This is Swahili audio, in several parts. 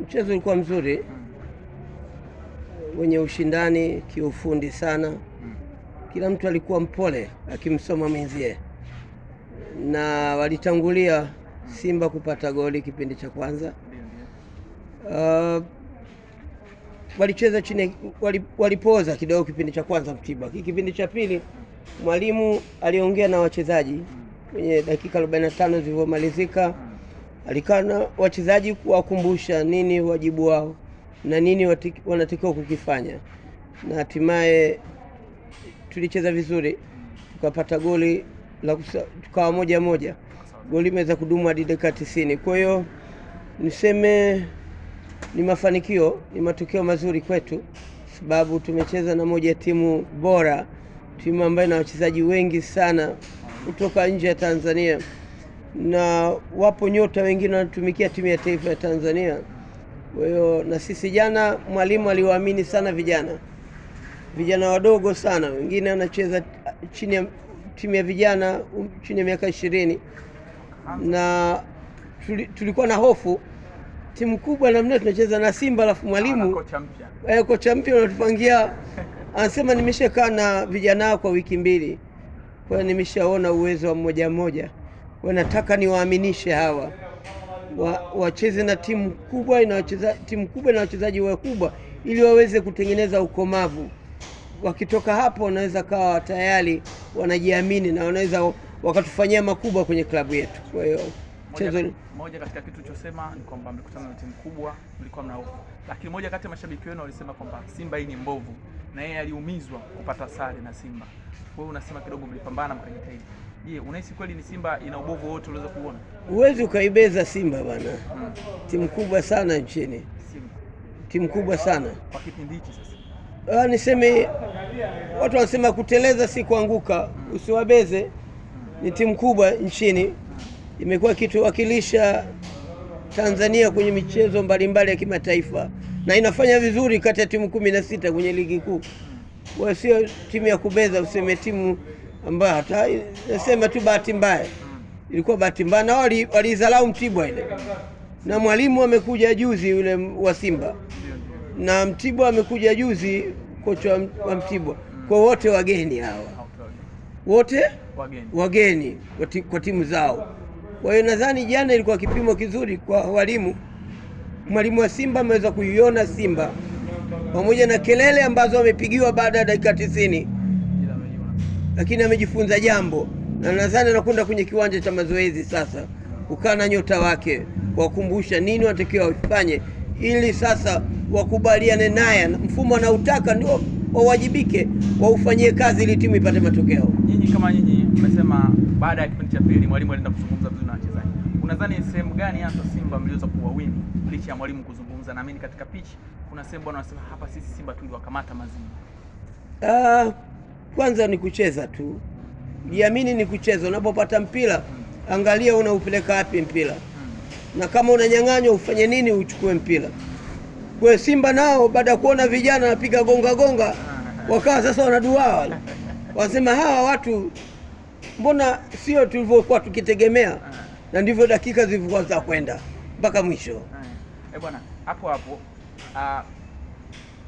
mchezo ulikuwa mzuri, wenye ushindani kiufundi sana. Kila mtu alikuwa mpole akimsoma mwenzie, na walitangulia Simba kupata goli kipindi cha kwanza. Walicheza chini, walipoza kidogo kipindi cha kwanza Mtibwa. Kipindi cha pili mwalimu aliongea na wachezaji kwenye dakika 45 zilizomalizika. Alikana wachezaji kuwakumbusha nini wajibu wao na nini wanatakiwa kukifanya, na hatimaye tulicheza vizuri, tukapata goli la tukawa 1-1. Goli imeweza kudumu hadi dakika 90. Kwa hiyo niseme ni mafanikio, ni matokeo mazuri kwetu, sababu tumecheza na moja timu bora, timu ambayo ina wachezaji wengi sana kutoka nje ya Tanzania, na wapo nyota wengine wanatumikia timu ya taifa ya Tanzania. Kwa hiyo na sisi jana mwalimu aliwaamini sana vijana wadogo sana, wengine wanacheza chini ya timu ya vijana chini ya miaka 20, na tulikuwa na hofu timu kubwa namna tunacheza na Simba, alafu mwalimu kocha mpya anatupangia, anasema nimeshakaa na vijana kwa wiki 2, kwa hiyo nimeshaona uwezo wa mmoja. Kwa nataka niwaaminishe hawa wacheze na timu kubwa na wachezaji wakubwa, ili waweze kutengeneza ukomavu. Wakitoka hapo wanaweza kawa tayari wanajiamini na wanaweza wakatufanyia makubwa kwenye klabu yetu. Kwa hiyo moja katika kitu ulichosema ni kwamba mlikutana na timu kubwa, mlikuwa mna hofu. Lakini moja kati ya mashabiki wenu walisema kwamba Simba hii ni mbovu, na yeye aliumizwa kupata sare na Simba. Wewe unasema kidogo mlipambana mkajitahidi. Je, unahisi kweli ni Simba ina ubovu wote uliweza kuona? Huwezi ukaibeza Simba bana. Timu kubwa sana nchini. Simba. Timu kubwa sana. Kwa kipindi hiki sasa. Niseme watu wanasema kuteleza si kuanguka, usiwabeze. Ni timu kubwa nchini. Imekuwa kituwakilisha Tanzania kwenye michezo mbalimbali ya kimataifa, na inafanya vizuri kati ya timu 16 kwenye ligi kuu. Kwa sio timu ya kubeza, useme timu ambayo hata nasema tu bahati mbaya. Ilikuwa bahati mbaya, na walizalau Mtibwa ile. Na mwalimu amekuja juzi yule wa Simba, na Mtibwa amekuja juzi kocha wa Mtibwa. Kwa wote wageni hawa, wote wageni kwa timu zao. Kwa hiyo nadhani jana ilikuwa kipimo kizuri kwa walimu. Mwalimu wa Simba ameweza kuiona Simba pamoja na kelele ambazo amepigiwa baada ya dakika 90, lakini amejifunza jambo, na nadhani anakwenda kwenye kiwanja cha mazoezi sasa kukaa na nyota wake, kuwakumbusha nini watakiwa wafanye, ili sasa wakubaliane naye mfumo anautaka, ndio wawajibike, waufanyie kazi ili timu ipate matokeo. Nyinyi kama nyinyi mmesema baada ya kipindi cha pili mwalimu alienda kuzungumza vizuri na wachezaji. Unadhani sehemu gani hasa Simba mliweza kuwawini licha ya mwalimu kuzungumza? Naamini katika pitch kuna sehemu bwana wanasema hapa sisi Simba tuliwakamata mazima. Kwanza ni kucheza tu. Jiamini ni kucheza. Unapopata mpira, angalia unaupeleka wapi mpira. Na kama unanyang'anywa ufanye nini uchukue mpira. Kwa Simba nao baada ya kuona vijana wanapiga gonga wakawa sasa wanaduaa wale. Wasema hawa watu mbona sio tulivyokuwa tukitegemea, na ndivyo dakika zilivyoanza kwenda mpaka mwisho. Bwana, hapo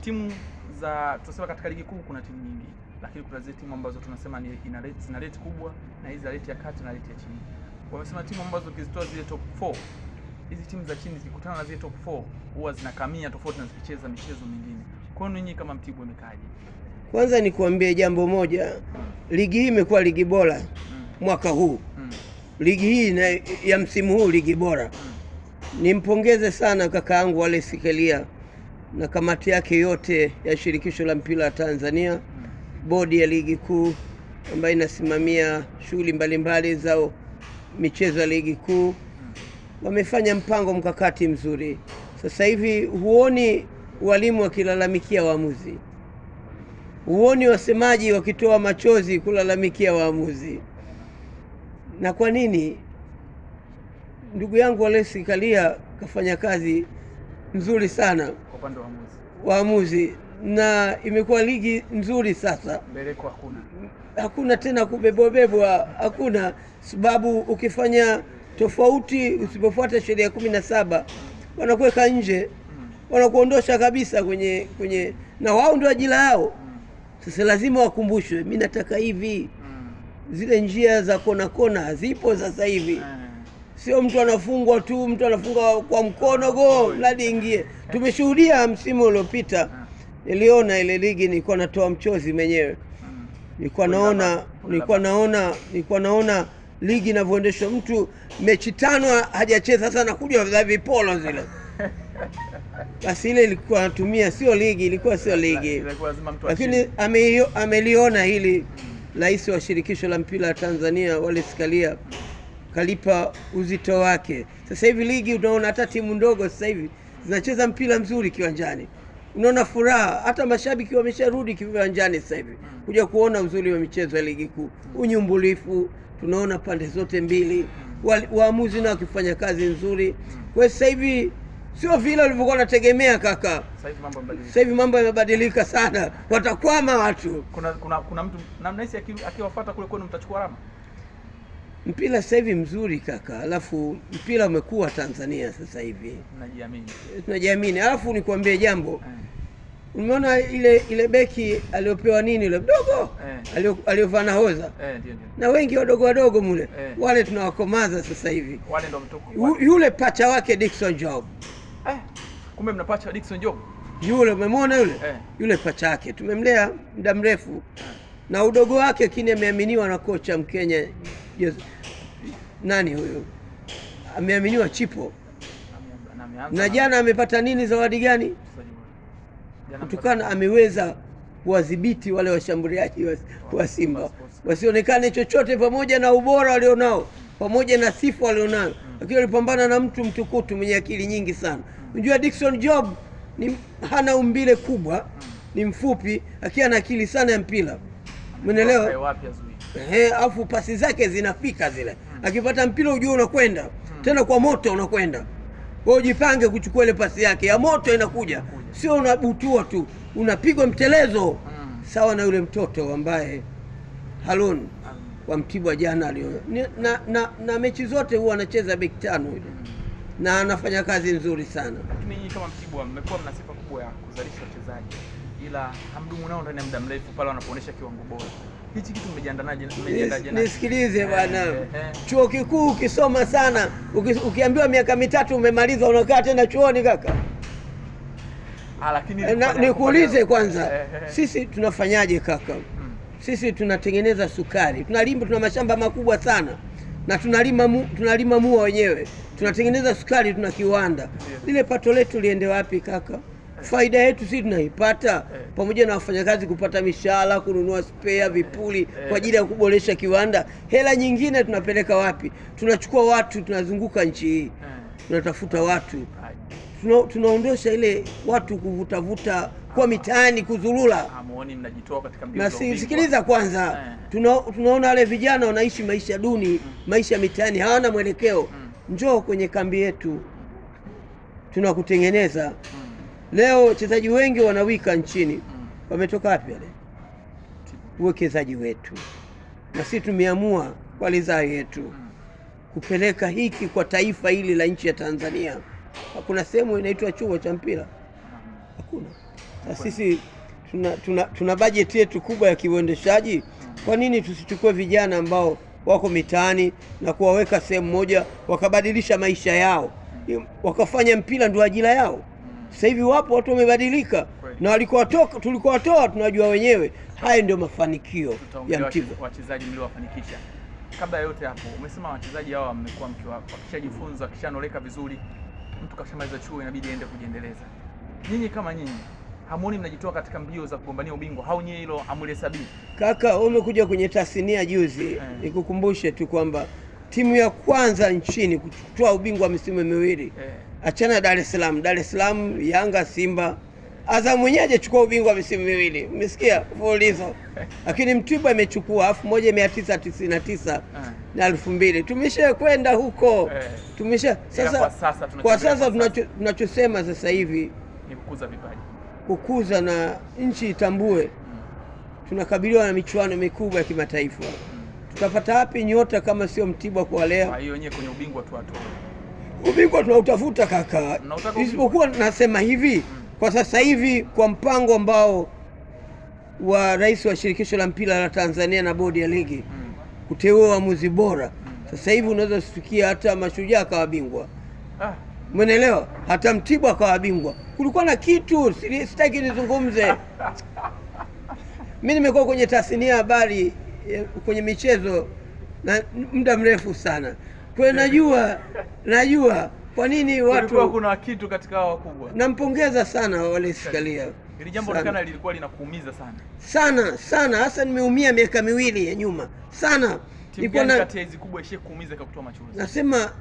timu za tunasema katika ligi kuu kuna timu nyingi, lakini kuna zile timu ambazo tunasema ni zina rate kubwa na hizi rate ya kati na rate ya chini. Wamesema timu ambazo ukizitoa zile top 4, hizi timu za chini zikikutana na zile top 4 huwa zinakamia tofauti na zikicheza michezo mingine. Kwa hiyo nyinyi kama Mtibwa imekaje? Kwanza nikuambie jambo moja, ligi hii imekuwa ligi bora mwaka huu. Ligi hii ya msimu huu ligi bora. Nimpongeze sana kaka yangu Wallace Karia na kamati yake yote ya shirikisho la mpira la Tanzania, bodi ya ligi kuu ambayo inasimamia shughuli mbalimbali za michezo ya ligi kuu. Wamefanya mpango mkakati mzuri. Sasa hivi huoni walimu wakilalamikia waamuzi, huoni wasemaji wakitoa machozi kulalamikia waamuzi. Na kwa nini? Ndugu yangu Wallace Karia kafanya kazi nzuri sana kwa upande wa waamuzi, na imekuwa ligi nzuri sasa. Mbeleko hakuna tena kubebwa, hakuna, sababu ukifanya tofauti, usipofuata sheria 17 wanakuweka nje, wanakuondosha kabisa kwenye na wao ndio ajira yao. Sasa lazima wakumbushwe, mimi nataka hivi. Zile njia za kona zipo sasa hivi. Sio mtu anafungwa tu, mtu anafunga kwa mkono go mradi ingie. Tumeshuhudia msimu uliopita, niliona ile ligi, nilikuwa natoa mchozi mwenyewe. Nilikuwa naona ligi inavyoendeshwa, mtu mechi 5 hajacheza, sasa anakuja za vipolo zile. Basi ile ilikuwa natumia, sio ligi, ilikuwa sio ligi. Lakini ameliona hili rais wa shirikisho la mpira la Tanzania Wallace Karia, kalipa uzito wake. Sasa hivi ligi unaona hata timu ndogo sasa hivi zinacheza mpira mzuri kiwanjani. Unaona furaha, hata mashabiki wamesharudi kiwanjani sasa hivi kuja kuona uzuri wa michezo ya ligi kuu. Unyumbulifu tunaona pande zote mbili, waamuzi nao wakifanya kazi nzuri. Kwa sasa hivi sio vile walivyokuwa wanategemea kaka. Sasa hivi mambo yamebadilika sana. Watakwama watu. Kuna mtu namna hisi akiwafuata kule kwenu mtachukua alama. Mpira sasa hivi mzuri kaka. Alafu mpira umekuwa Tanzania sasa hivi. Tunajiamini. Alafu nikwambie jambo. Umeona ile beki aliopewa nini yule mdogo? Aliovaa nahodha. Ndio. Na wengi wadogo mule. Wale tunawakomaza sasa hivi. Wale ndio mtoko. Yule pacha wake Dickson Job. Kumbe mnapacha Dickson Job. Yule umemwona yule? Yule pacha wake tumemlea muda mrefu. Na udogo wake kini ameaminiwa na kocha Mkenya. Nani huyo? Ameaminiwa Chipo. Na jana amepata nini, zawadi gani? Kutokana ameweza kuwadhibiti wale washambuliaji wa Simba wasionekane chochote, pamoja na ubora walionao, pamoja na sifa walionayo. Lakini alipambana na mtu mtukutu mwenye akili nyingi sana. Unajua Dickson Job hana umbile kubwa, ni mfupi, lakini ana akili sana ya mpira. Umeelewa? Afu pasi zake zinafika zile. Akipata mpira ujue unakwenda. Tena kwa moto unakwenda. Wewe jipange kuchukua ile pasi yake ya moto, inakuja. Sio unabutua tu, unapigwa mtelezo. Sawa na yule mtoto ambaye Harun wa Mtibwa jana na mechi zote huwa anacheza beki 5 yule. Na anafanya kazi nzuri sana. Lakini nyinyi kama Mtibwa mmekuwa mna sifa kubwa ya kuzalisha wachezaji, ila hamdumu nao ndani ya muda mrefu pale wanapoonyesha kiwango bora. Hichi kitu mmejiandanaje? Nisikilize bwana. Chuo kikuu ukisoma sana, ukiambiwa miaka 3 umemaliza, unakaa tena chuoni kaka? Lakini nikuulize kwanza, sisi tunafanyaje kaka? Sisi tunatengeneza sukari. Tuna mashamba makubwa sana. Na tunalima mua wenyewe. Tunatengeneza sukari, tuna kiwanda. Lile pato letu liende wapi kaka? Faida yetu sisi tunaipata pamoja na wafanyakazi kupata mishahara, kununua spare, vipuli kwa ajili ya kuboresha kiwanda. Hela nyingine tunapeleka wapi? Tunachukua watu, tunazunguka nchi hii. Tunatafuta watu. Tunaondosha ile watu kuvutavuta kwa mitaani kuzurura. Hamuoni mnajitoa katika mbio za ubingwa? Sikiliza kwanza. Tunaona wale vijana wanaishi maisha duni, maisha mitaani, hawana mwelekeo. Njoo kwenye kambi yetu. Tunakutengeneza. Leo wachezaji wengi wanawika nchini. Wametoka wapi wale? Uwekezaji wetu. Na sisi tumeamua kwa ridhaa yetu kupeleka hiki kwa taifa hili la nchi ya Tanzania. Hakuna sehemu inaitwa chuo cha mpira. Hakuna. Na sisi tuna budget yetu kubwa ya kiuendeshaji. Kwa nini tusichukue vijana ambao wako mitaani na kuwaweka sehemu moja, wakabadilisha maisha yao, wakafanya mpira ndio ajira yao? Sasa hivi wapo watu wamebadilika, na tulikuwatoa tunajua wenyewe. Haya ndio mafanikio ya Mtibwa. Wachezaji mliowafanikisha. Kabla yote hapo, umesema wachezaji hao mmekuwa wakishajifunza, wakishanoleka vizuri. Mtu kashamaliza chuo inabidi aende kujiendeleza. Nyinyi kama nyinyi, hamuoni mnajitoa katika mbio za kugombania ubingwa? Au nyinyi hilo amulihesabii? Kaka, umekuja kwenye tasnia juzi. Nikukumbushe tu kwamba timu ya kwanza nchini kutoa ubingwa misimu miwili. Achana Dar es Salaam, Yanga, Simba. Azam mwenyewe hajachukua ubingwa misimu miwili. Umesikia? Fulizo. Lakini Mtibwa imechukua 1999 na 2000. Tumeshakwenda huko. Kwa sasa tunachosema sasa hivi ni kukuza vipaji. Kukuza na nchi itambue. Tunakabiliwa na michuano mikubwa ya kimataifa. Tutapata wapi nyota kama sio Mtibwa kuwalea? Kwa hiyo wenyewe kwenye ubingwa tu watu. Ubingwa tunautafuta kaka. Isipokuwa nasema hivi kwa sasa hivi kwa mpango ambao wa rais wa shirikisho la mpira la Tanzania na bodi ya ligi kuteua waamuzi bora. Sasa hivi unaweza kusikia hata Mashujaa akawa bingwa. Umeelewa? Hata Mtibwa akawa bingwa. Kulikuwa na kitu sitaki nizungumze. Mimi nimekuwa kwenye tasnia ya habari kwenye michezo na muda mrefu sana. Kwa najua kwa nini watu kuna kitu katika hao wakubwa. Nampongeza sana Wallace Karia. Hili jambo onekana lilikuwa linakuumiza sana. Sana hasa nimeumia miaka miwili ya nyuma. Sana. Nilikuwa na kati ya hizi kubwa ishe kuumiza kwa kutoa machozi. Nasema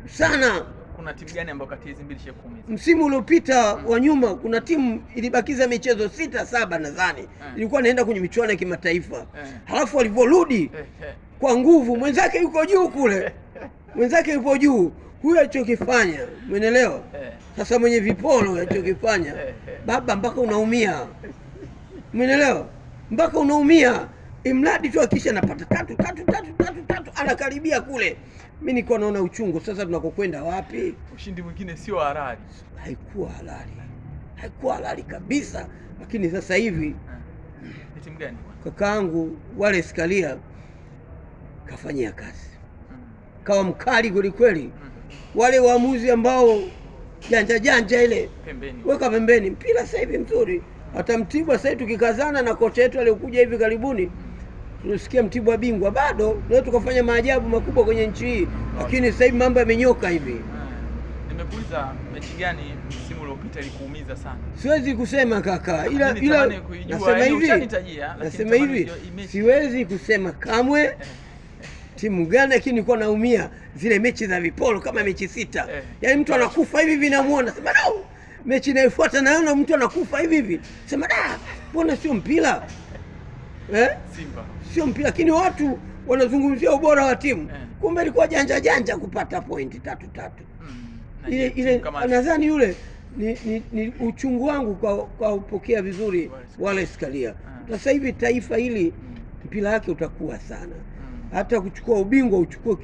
sana. Kuna timu gani ambayo kati ya hizi mbili ishe kuumiza? Msimu uliopita wa nyuma kuna timu ilibakiza michezo 6-7 nadhani. Ilikuwa inaenda kwenye michuano ya kimataifa. Halafu walivorudi kwa nguvu mwenzake yuko juu kule. Mwenzake yupo juu. Huyu alichokifanya, umeelewa? Sasa mwenye vipolo alichokifanya, baba mpaka unaumia. Umeelewa? Mpaka unaumia. Imradi tu akisha napata tatu anakaribia kule. Mimi niko naona uchungu. Sasa tunakokwenda wapi? Ushindi mwingine sio halali. Haikuwa halali kabisa. Lakini sasa hivi ni timu gani? Kakaangu Wallace Karia kafanyia kazi. Kawa mkali kweli. Wale waamuzi ambao janja ile pembeni. Weka pembeni. Mpira sasa hivi mzuri. Hata Mtibwa sasa tukikazana na kocha wetu aliyokuja hivi karibuni. Tunasikia Mtibwa bingwa bado. Leo tukafanya maajabu makubwa kwenye nchi hii. Lakini sasa hivi mambo yamenyoka hivi. Nimekuuliza mechi gani msimu uliopita ilikuumiza sana? Siwezi kusema kaka. Ila nasema hivi siwezi kusema kamwe timu gani, lakini nilikuwa naumia zile mechi za vipolo kama mechi 6. Yaani mtu anakufa hivi vinamuona. Sema no. Mechi inayofuata naona mtu anakufa hivi. Sema mbona sio mpira? Simba. Sio mpira, lakini watu wanazungumzia ubora wa timu. Kumbe ilikuwa janja kupata pointi 3. Ile nadhani yule ni uchungu wangu kwa upokea vizuri Wallace Karia. Sasa hivi taifa hili mpira wake utakuwa sana. Hata kuchukua ubingwa uchukue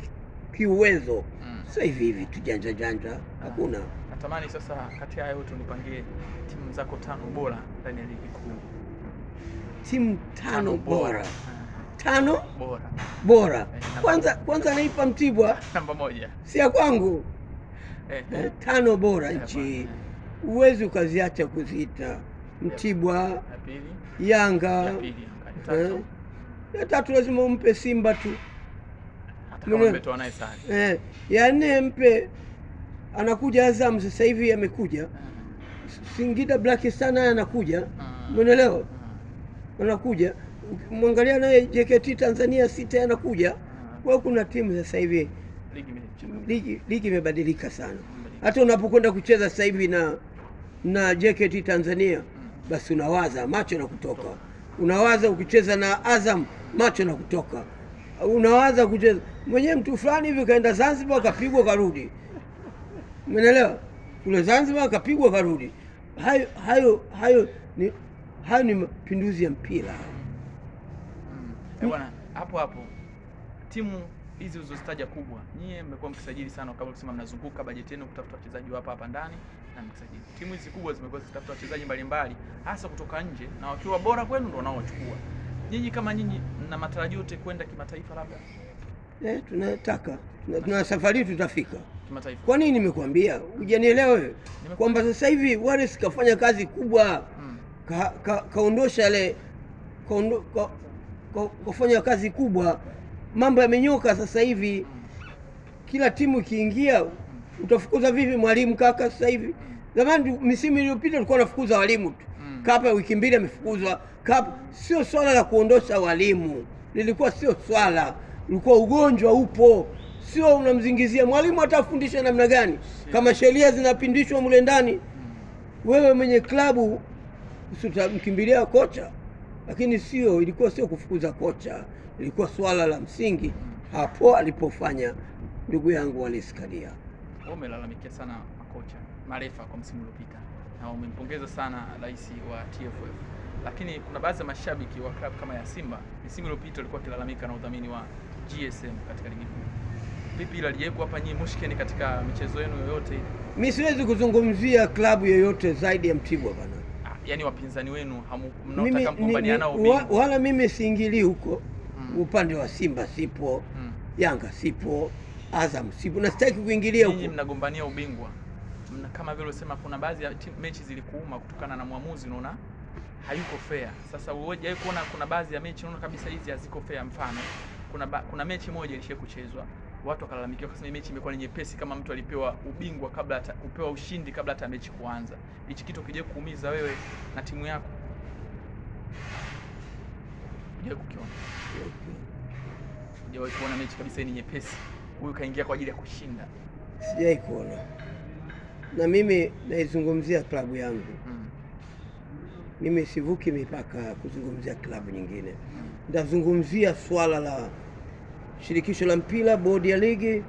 kiuwezo. Sasa hivi tu janja hakuna. Natamani sasa kati ya yote unipangie timu zako 5 bora ndani ya ligi kuu. Timu 5 bora. 5 bora. Kwanza naipa Mtibwa namba 1. Si ya kwangu. 5 bora nchi. Uwezi ukaziacha kuziita Mtibwa, ya pili, Yanga, ya 3 lazima umpe Simba tu. Hata kama umetoa naye sana. Ya 4 mpe anakuja Azam sasa hivi amekuja. Singida Black Star naye anakuja. Umeelewa? Anakuja. Mwangalia naye JKT Tanzania 6 anakuja. Kwa kuna timu sasa hivi ligi imebadilika sana. Hata unapokwenda kucheza sasa hivi na JKT Tanzania basi unawaza macho na kutoka. Unawaza ukicheza na Azam macho na kutoka. Unawaza kucheza mwenyewe mtu fulani hivi kaenda Zanzibar akapigwa karudi. Umeelewa? Kule Zanzibar akapigwa karudi. Hayo ni mapinduzi ya mpira. Bwana, hapo timu hizi uzozitaja kubwa, nyie mmekuwa mkisajili sana kabla kusema mnazunguka bajeti yenu kutafuta wachezaji hapa ndani na mkisajili. Timu hizi kubwa zimekuwa zikitafuta wachezaji mbalimbali hasa kutoka nje na wakiwa bora kwenu ndio wanaochukua. Nyinyi kama nyinyi mna matarajio yote kwenda kimataifa labda? Tunataka. Tuna safari tutafika kimataifa. Kwa nini nimekuambia? Hujanielewa wewe? Kwamba sasa hivi Wallace kafanya kazi kubwa. Kaondosha ile kufanya kazi kubwa. Mambo yamenyoka sasa hivi. Kila timu ikiingia utafukuza vipi mwalimu kaka sasa hivi? Zamani misimu iliyopita tulikuwa tunafukuza walimu tu. Kapa wiki 2 amefukuzwa. Sio swala la kuondosha walimu. Lilikuwa sio swala. Ulikuwa ugonjwa upo. Sio unamzingizia mwalimu atafundisha namna gani? Kama sheria zinapindishwa mule ndani, wewe mwenye klabu usitamkimbilia kocha. Lakini ilikuwa sio kufukuza kocha. Ilikuwa swala la msingi hapo alipofanya ndugu yangu Wallace Karia. Umelalamikia sana makocha, marefa kwa msimu uliopita na umempongeza sana rais wa TFF. Lakini kuna baadhi ya mashabiki wa klabu kama ya Simba msimu uliopita walikuwa kilalamika na udhamini wa GSM katika ligi kuu. Vipi ila liyeku hapa nyinyi mushkeni katika michezo yenu yoyote? Mimi siwezi kuzungumzia klabu yoyote zaidi ya Mtibwa bana. Yaani wapinzani wenu mnaotaka mgombania nao ubingwa. Wala mimi siingilii huko. Upande wa Simba sipo, Yanga sipo, Azam sipo. Na sitaki kuingilia huko. Nyinyi mnagombania ubingwa. Kama vile unasema kuna baadhi ya mechi zilikuuma kutokana na muamuzi, unaona hayuko fair. Sasa wewe kuona kuna baadhi ya mechi unaona kabisa hizi haziko fair. Mfano kuna mechi moja ilishe kuchezwa, watu wakalalamikia kwa sababu mechi imekuwa ni nyepesi, kama mtu alipewa ubingwa kabla kupewa ushindi kabla hata mechi kuanza. Hichi kitu kije kuumiza wewe na timu yako. Je, kukiona? Je, kuona mechi kabisa ni nyepesi, huyu kaingia kwa ajili ya kushinda? Sijai kuona. Na mimi naizungumzia klabu yangu. Mimi sivuki mipaka kuzungumzia klabu nyingine. Ndazungumzia swala la shirikisho la mpira, bodi ya ligi,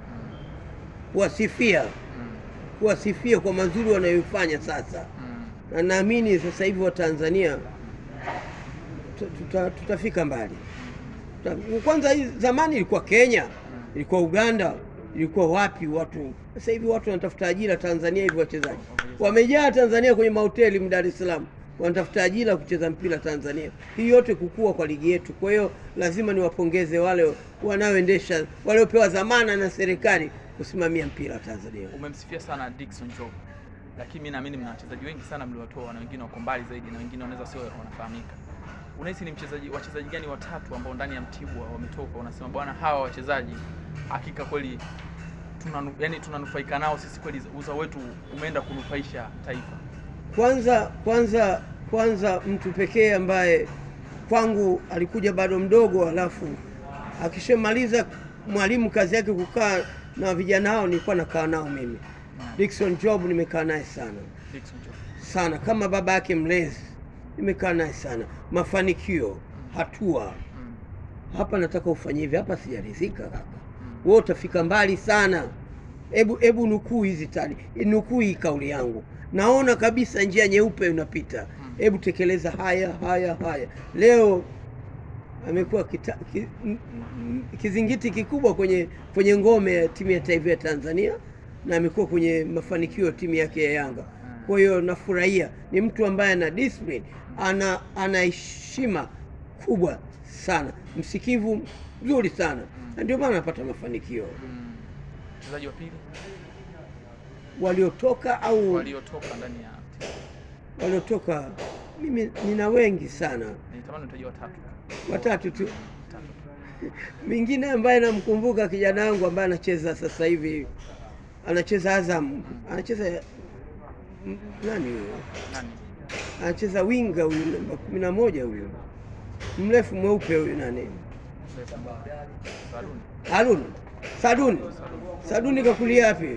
kuwasifia kwa mazuri wanayofanya sasa. Na naamini sasa hivi wa Tanzania tutafika mbali. Kwanza zamani ilikuwa Kenya, ilikuwa Uganda, ilikuwa wapi watu. Sasa hivi watu wanatafuta ajira Tanzania hivi, wachezaji wamejaa Tanzania kwenye mahoteli Dar es Salaam, wanatafuta ajira kucheza mpira Tanzania. Hii yote kukua kwa ligi yetu. Kwa hiyo lazima niwapongeze wale wanaoendesha, waliopewa dhamana na serikali kusimamia mpira Tanzania. Umemsifia sana Dickson Job, lakini mimi naamini mna wachezaji wengi sana mliwatoa, na wengine wako mbali zaidi, na wengine wanaweza sio wanafahamika. Unahisi ni wachezaji gani watatu ambao ndani ya Mtibwa wametoka unasema bwana hawa wachezaji hakika kweli tunanufaika nao sisi, kweli uzao wetu umeenda kunufaisha taifa? Kwanza mtu pekee ambaye kwangu alikuja bado mdogo, alafu akishamaliza mwalimu kazi yake kukaa na vijana hao, nilikuwa nakaa nao mimi. Dickson Job nimekaa naye sana. Dickson Job sana kama baba yake mlezi, nimekaa naye sana. Mafanikio, hatua. Hapa nataka ufanye hivi, hapa sijaridhika kaka. Wewe utafika mbali sana. Hebu nukuu hizi tani. Nukuu hii kauli yangu. Naona kabisa njia nyeupe unapita. Hebu tekeleza haya. Leo amekuwa kizingiti kikubwa kwenye ngome ya timu ya taifa ya Tanzania, na amekuwa kwenye mafanikio timu yake ya Yanga. Kwa hiyo nafurahia. Ni mtu ambaye ana discipline, ana heshima kubwa sana, msikivu mzuri sana, na ndio maana anapata mafanikio. Mchezaji wa pili waliotoka ndani ya waliotoka, mimi nina wengi sana. Nitamani utaje watatu tu. Mwingine ambaye namkumbuka kijana wangu ambaye anacheza sasa hivi, anacheza Azam, anacheza nani huyo? Anacheza winga huyu namba 11 huyu. Mrefu mweupe huyu nani? Saduni kakulia wapi?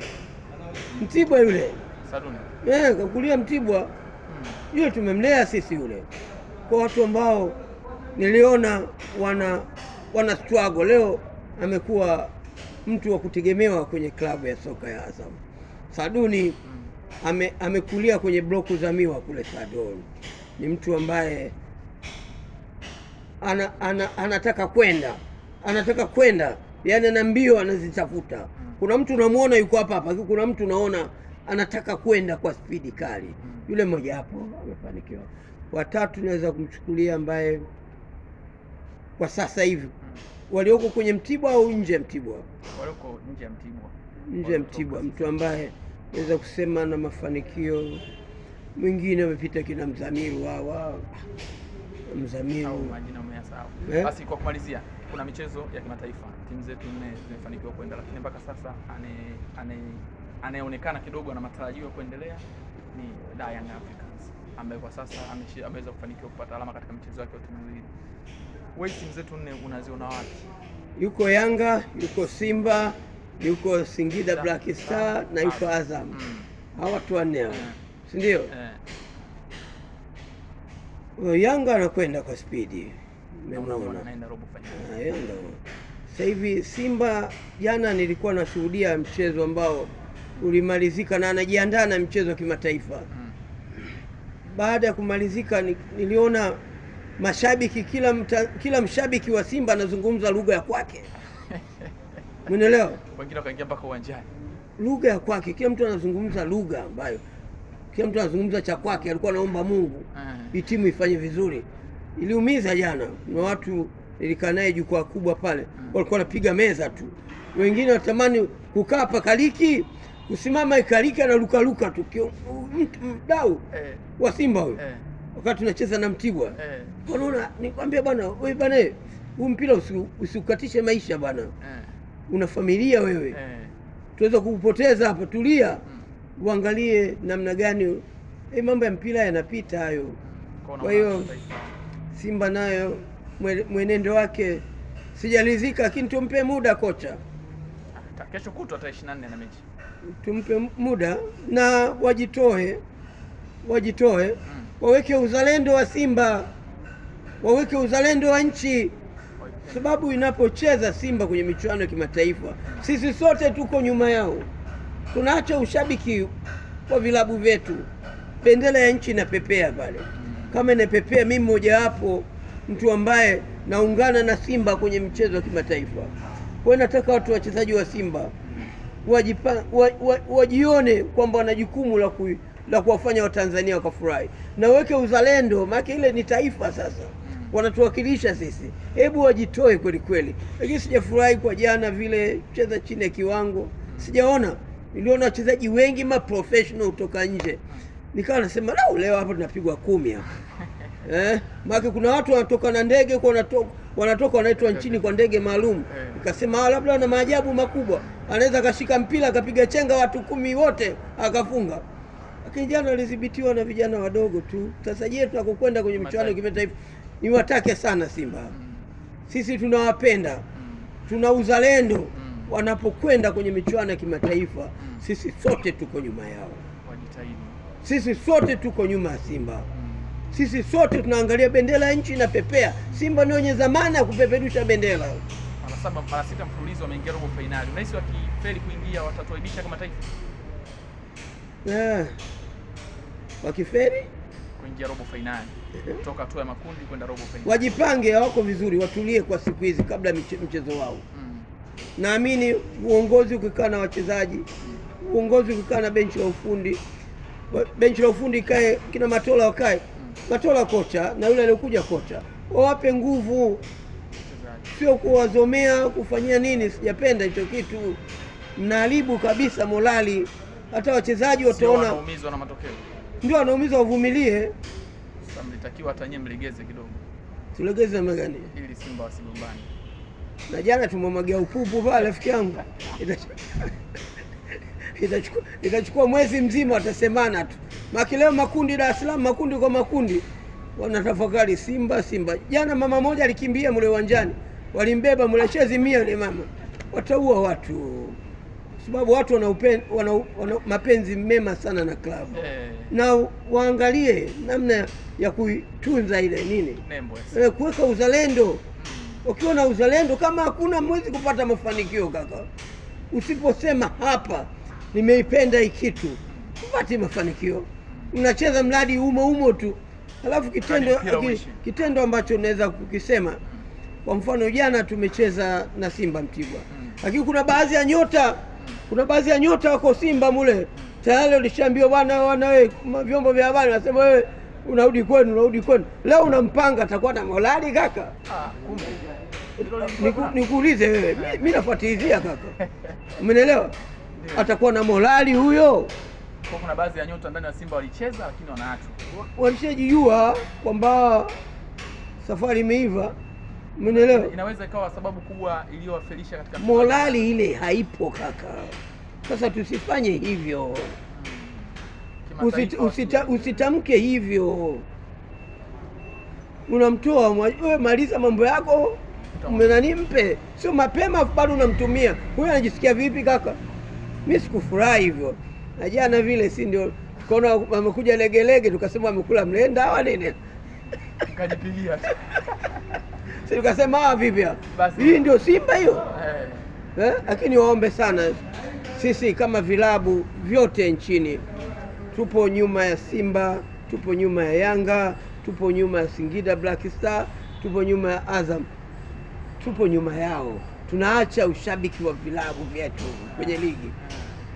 Mtibwa yule. Saduni. Kakulia Mtibwa. Yule tumemlea sisi yule. Kwa watu ambao niliona wana struggle, leo amekuwa mtu wa kutegemewa kwenye klabu ya soka ya Azam. Saduni amekulia kwenye bloku za miwa kule Sadoni. Ni mtu ambaye anataka kwenda, yani ana mbio anazitafuta. Kuna mtu unamuona yuko hapa, kuna mtu unaona anataka kwenda kwa spidi kali. Yule mmoja hapo amefanikiwa. Watatu naweza kumchukulia ambaye kwa sasa hivi walioko kwenye Mtibwa au nje ya Mtibwa? Walioko nje ya Mtibwa. Nje ya Mtibwa, mtu ambaye naweza kusema na mafanikio. Mwingine amepita kina Mzamiru Mzamiru au majina umeyasahau. Basi kwa kumalizia, kuna michezo ya kimataifa timu zetu nne zimefanikiwa kwenda, lakini mpaka sasa anayeonekana kidogo na matarajio kuendelea ni Young Africans, ambaye kwa sasa ameweza kufanikiwa kupata alama katika michezo yake yote miwili. Wewe timu zetu nne unaziona wapi? Yuko Yanga, yuko Simba, yuko Singida Black Star na yuko Azam. Hawa watu wanne hao. Si ndio? Yanga anakwenda kwa spidi. Unaona anaenda robo finali. Yanga. Sasa hivi Simba, jana nilikuwa nashuhudia mchezo ambao ulimalizika na anajiandaa na mchezo wa kimataifa. Baada ya kumalizika niliona mashabiki, kila mshabiki wa Simba anazungumza lugha ya kwake. Umeelewa? Wengine wakaingia mpaka uwanjani. Lugha ya kwake, kila mtu anazungumza lugha ambayo kila mtu anazungumza cha kwake. Alikuwa anaomba Mungu hii timu ifanye vizuri. Iliumiza jana. Na watu nilikaa naye jukwaa kubwa pale, walikuwa wanapiga meza tu. Wengine watamani kukaa pakaliki, kusimama ikaliki na luka tu. Mdau wa Simba huyo. Wakati tunacheza na Mtibwa. Unaona, nikwambia bwana, wewe bwana, huu mpira usiukatishe maisha bwana. Una familia wewe. Tuweza kukupoteza hapa, tulia. Uangalie namna gani mambo ya mpira yanapita hayo. Kwa hiyo Simba nayo mwenendo wake sijalizika, lakini tumpe muda kocha. Kesho kutwa tarehe 24 na mechi. Tumpe muda na wajitoe. Waweke uzalendo wa Simba. Waweke uzalendo wa nchi. Sababu inapocheza Simba kwenye michuano ya kimataifa, sisi sote tuko nyuma yao. Tunaacha ushabiki kwa vilabu vyetu. Bendera ya nchi inapepea pale. Kama inapepea, mimi mmoja wapo mtu ambaye naungana na Simba kwenye mchezo wa kimataifa. Kwa hiyo nataka watu wachezaji wa Simba wajione kwamba wana jukumu la kuwafanya Watanzania wakafurahi. Na weke uzalendo, maana ile ni taifa sasa. Wanatuwakilisha sisi. Hebu wajitoe kweli kweli. Lakini sijafurahi kwa jana vile cheza chini ya kiwango. Sijaona. Niliona wachezaji wengi professional kutoka nje. Nikawa nasema leo hapa tunapigwa 10 hapa. Maana kuna watu wanatoka na ndege, kwa wanatoka wanaitwa nchini kwa ndege maalum. Nikasema labda wana maajabu makubwa. Anaweza kashika mpira akapiga chenga watu 10 wote akafunga. Lakini jana alidhibitiwa na vijana wadogo tu. Sasa je, tunakokwenda kwenye michuano ya kimataifa, niwatake sana Simba. Sisi tunawapenda. Tuna uzalendo. Wanapokwenda kwenye michuano ya kimataifa, sisi sote tuko nyuma yao. Wajitahidi. Sisi sote tuko nyuma ya Simba. Sisi sote tunaangalia bendera ya nchi inapepea. Simba ndio wenye dhamana ya kupeperusha bendera. Mara 6 mfululizo wameingia robo finali. Unahisi wakifeli kuingia watatuaibisha kama taifa? Wakifeli kuingia robo finali. Kutoka hatua ya makundi kwenda robo finali. Wajipange, hawako vizuri, watulie kwa siku hizi kabla mchezo wao. Naamini uongozi ukikaa na wachezaji, uongozi ukikaa na benchi la ufundi ikae, kina Matola wakae. Matola kocha na yule aliyokuja kocha, wawape nguvu, sio kuwazomea kufanyia nini. Sijapenda hicho kitu. Mnaharibu kabisa morali. Hata wachezaji wataona wanaumizwa na matokeo. Ndio wanaumizwa, wavumilie. Sasa mlitakiwa hata nyinyi mlegeze kidogo. Tulegeze magani ili Simba wasigombane. Na jana tumemwagia upupu pale rafiki yangu. Itachukua mwezi mzima watasemana tu. Maki leo makundi Dar es Salaam, makundi kwa makundi wanatafakari Simba. Jana mama moja alikimbia mule uwanjani. Walimbeba mule chezi 100 yule mama. Wataua watu. Sababu watu wana mapenzi mema sana na klabu. Na waangalie namna ya kuitunza ile nini? Kuweka uzalendo. Ukiwa na uzalendo, kama hakuna mwezi kupata mafanikio kaka. Usiposema hapa nimeipenda hii kitu, upate mafanikio. Unacheza mradi umo tu. Alafu kitendo ambacho naweza kukisema, kwa mfano jana tumecheza na Simba Mtibwa. Lakini kuna baadhi ya nyota wako Simba mule. Tayari ulishaambiwa bwana wewe, vyombo vya habari nasema wewe unarudi kwenu. Leo unampanga atakuwa na morali kaka. Nikuulize wewe, mimi nafuatilizia kaka. Umeelewa? Atakuwa na morali huyo. Kwa kuna baadhi ya nyota ndani ya Simba walicheza lakini wanaachwa. Walishajijua kwamba safari imeiva. Umeelewa? Inaweza ikawa sababu kubwa iliyowafelisha katika morali ile haipo kaka. Sasa tusifanye hivyo. Usitamke hivyo. Unamtoa wewe, maliza mambo yako. Mpe. Sio mapema bado unamtumia. Wewe unajisikia vipi kaka? Mimi sikufurahi hivyo. Na jana vile si ndio tukaona amekuja legelege, tukasema amekula mlenda hawa nini? Kajipigia. Sisi tukasema vipi hapa? Hii ndio Simba hiyo. Lakini waombe sana, sisi kama vilabu vyote nchini tupo nyuma ya Simba, tupo nyuma ya Yanga, tupo nyuma ya Singida Black Star, tupo nyuma ya Azam. Tupo nyuma yao. tunaacha ushabiki wa vilabu vyetu kwenye ligi.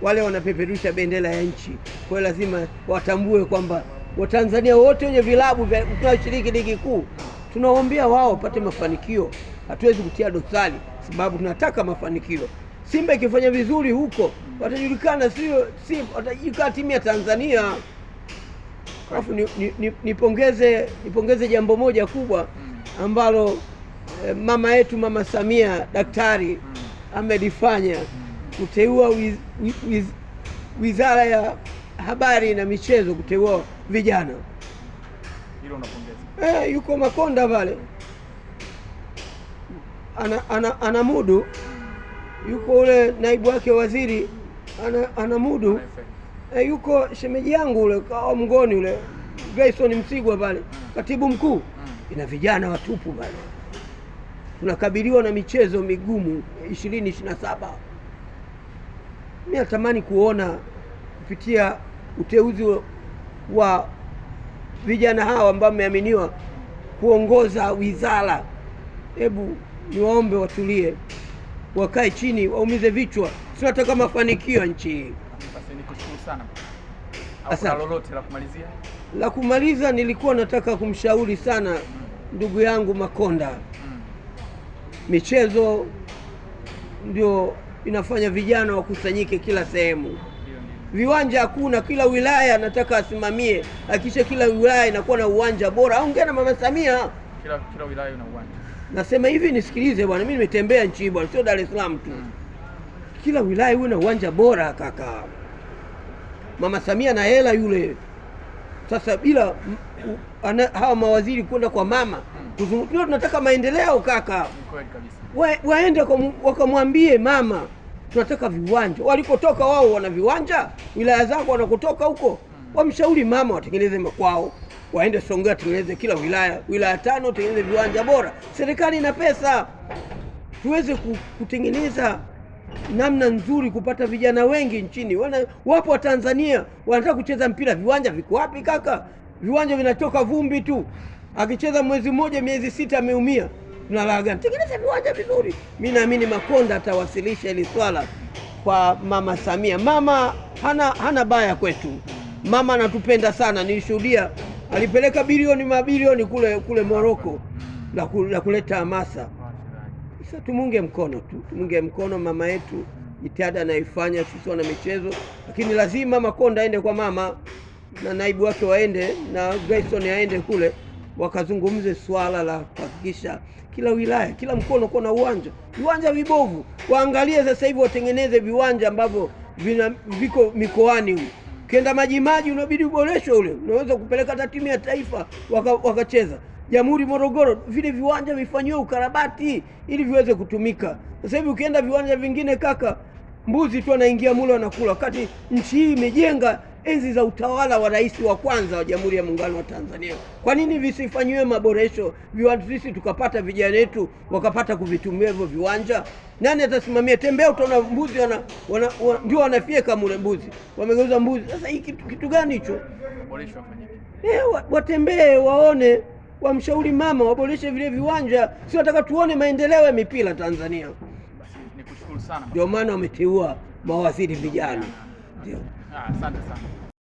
Wale wanapeperusha bendera ya nchi, kwa hiyo lazima watambue kwamba Watanzania wote wenye vilabu vya kushiriki ligi kuu tunaombea wao wapate mafanikio. Hatuwezi kutia dosari sababu tunataka mafanikio. Simba ikifanya vizuri huko watajulikana, sio watajulikana timu ya Tanzania. Alafu nipongeze jambo moja kubwa ambalo mama yetu Mama Samia daktari amelifanya, kuteua Wizara ya Habari na Michezo, kuteua vijana. Hilo unapongeza. Yuko Makonda pale ana mudu, yuko ule naibu wake waziri ana mudu, yuko shemeji yangu ule kwa Mngoni ule Grayson Msigwa pale katibu mkuu. Ina vijana watupu pale. Tunakabiliwa na michezo migumu 2027. Mimi natamani kuona kupitia uteuzi wa vijana hawa ambao wameaminiwa kuongoza wizara. Hebu niwaombe watulie, wakae chini, waumize vichwa. Tunataka mafanikio nchi hii. Basi nikushukuru sana. Kuna lolote la kumalizia? La kumaliza, nilikuwa nataka kumshauri sana ndugu yangu Makonda. Michezo ndio inafanya vijana wakusanyike kila sehemu. Viwanja hakuna, kila wilaya nataka asimamie, hakisha kila wilaya inakuwa na uwanja bora. Ongea na Mama Samia. Kila wilaya ina uwanja. Nasema hivi, nisikilize bwana, mimi nimetembea nchi bwana, sio Dar es Salaam tu. Kila wilaya iwe na uwanja bora kaka. Mama Samia na hela yule. Sasa bila hawa mawaziri kwenda kwa mama, tunataka maendeleo kaka. Kweli kabisa. Waende wakamwambie mama tunataka viwanja. Walikotoka wao wana viwanja, wilaya zako wanakotoka huko. Wamshauri mama watengeneze makwao. Waende Songea tengeneze kila wilaya 5 tengeneze viwanja bora. Serikali ina pesa. Tuweze kutengeneza namna nzuri kupata vijana wengi nchini. Wapo wa Tanzania wanataka kucheza mpira, viwanja viko wapi kaka? Viwanja vinatoka vumbi tu. Akicheza mwezi mmoja miezi 6 ameumia. Tunalaga. Tengeneza viwanja vizuri. Mimi naamini Makonda atawasilisha hili swala kwa Mama Samia. Mama hana baya kwetu. Mama anatupenda sana. Nilishuhudia alipeleka mabilioni kule Morocco la kuleta hamasa. Sasa tumunge mkono mama yetu, jitihada anaifanya. Sisi wana michezo, lakini lazima Makonda aende kwa mama na naibu wake waende na Grayson aende kule, wakazungumze swala la kuhakikisha kila wilaya, kila mkono uko na viwanja vibovu. Waangalie sasa hivi watengeneze viwanja ambavyo viko mikoani. Ukienda maji unabidi uboreshe ule. Unaweza kupeleka hata timu ya taifa wakacheza. Jamhuri Morogoro, vile viwanja vifanywe ukarabati ili viweze kutumika. Sasa hivi ukienda viwanja vingine kaka, mbuzi tu anaingia mule anakula, wakati nchi hii imejenga enzi za utawala wa rais wa kwanza wa Jamhuri ya Muungano wa Tanzania. Kwa nini visifanywe maboresho viwanja, sisi tukapata vijana wetu wakapata kuvitumia hivyo viwanja? Nani atasimamia? Tembea utaona mbuzi ndio wanafyeka mule mbuzi. Wamegeuza mbuzi. Sasa hii kitu gani hicho? Boresho wafanyike. Watembee waone, wamshauri mama waboreshe vile viwanja. Sio nataka tuone maendeleo ya mipira Tanzania. Basi nikushukuru sana. Ndio maana wameteua mawaziri vijana. Ndio. Asante sana.